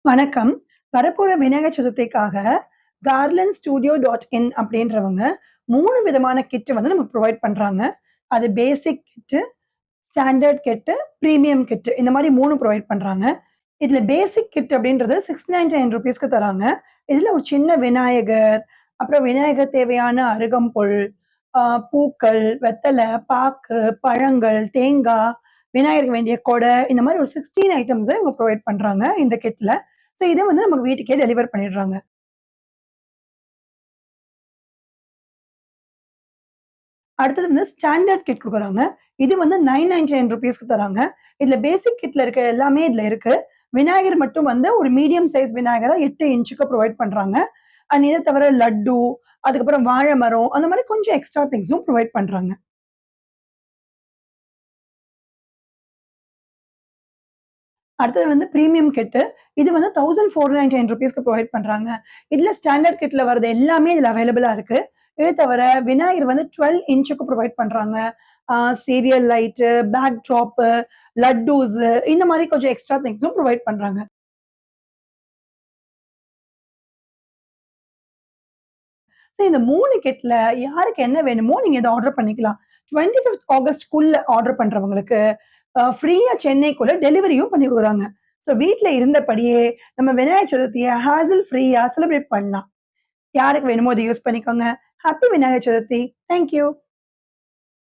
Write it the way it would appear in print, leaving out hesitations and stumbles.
வணக்கம். வரப்போற விநாயகர் சதுர்த்திக்காக garlandstudio.in அப்படின்றவங்க 3 விதமான கிட் வந்து நமக்கு புரொவைட் பண்றாங்க. அது பேசிக் கிட்டு, ஸ்டாண்டர்ட் கிட்டு, பிரீமியம் கிட்டு இந்த மாரி 3 புரொவைட் பண்றாங்க. இதுல பேசிக் கிட் அப்படின்றது ₹699க்கு தராங்க. இதுல ஒரு சின்ன விநாயகர், அப்புறம் விநாயகர் தேவையான அருகம்புல், அ பூக்கள், வெத்தல, பாக்கு, பழங்கள், தேங்கா, விநாயகருக்கு வேண்டிய கொடை இந்த மாரி ஒரு 16 ஐட்டம்ஸ இவங்க புரொவைட் பண்றாங்க இந்த கிட்ல. ஸோ இத வந்து நமக்கு வீட்டுக்கே டெலிவர் பண்ணிடுறாங்க. அடுத்தது வந்து ஸ்டாண்டர்ட் கிட் குடுக்குறாங்க. இது வந்து ₹999க்கு தராங்க. இதுல பேசிக் கிட்ல இருக்க எல்லாமே இதுல இருக்கு. விநாயகர் மட்டும் வந்து ஒரு மீடியம் சைஸ் விநாயகரா 8 இன்ச்சுக்கு புரொவைட் பண்றாங்க. அண்ட் இத தவிர லட்டு, அதுக்கப்புறம் வாழை மரம் அந்த மாரி கொஞ்சம் எக்ஸ்ட்ரா திங்ஸும் புரொவைட் பண்றாங்க. அடுத்தது வந்து பிரீமியம் கிட்டு. இது வந்து ₹1499க்கு புரொவைட் பண்றாங்க. இதுல ஸ்டாண்டர்ட் கிட்ல வரது எல்லாமே இதுல அவைலபிளா இருக்கு. இது தவிர விநாயகர் வந்து 12 இன்ச்சுக்கு புரொவைட் பண்றாங்க. A serial light, backdrop, லட்டூஸு இந்த மாரி கொஞ்சம் எக்ஸ்ட்ரா திங்ஸும் புரொவைட் பண்றாங்க. ஸோ இந்த 3 கிட்ல யாருக்கு என்ன வேணுமோ நீங்க இத ஆர்டர் பண்ணிக்கலாம். 25த் ஆகஸ்ட்குள்ள ஆர்டர் பண்றவங்களுக்கு ஃப்ரீயா சென்னைக்குள்ள டெலிவரியும் பண்ணி குடுக்குறாங்க. ஸோ வீட்ல இருந்தபடியே நம்ம விநாயகர் சதுர்த்திய ஹாசல் ஃப்ரீயா செலிப்ரேட் பண்ணலாம். யாருக்கு வேணுமோ அத யூஸ் பண்ணிக்கோங்க. Happy Vinayagar Chaturthi. Thank you.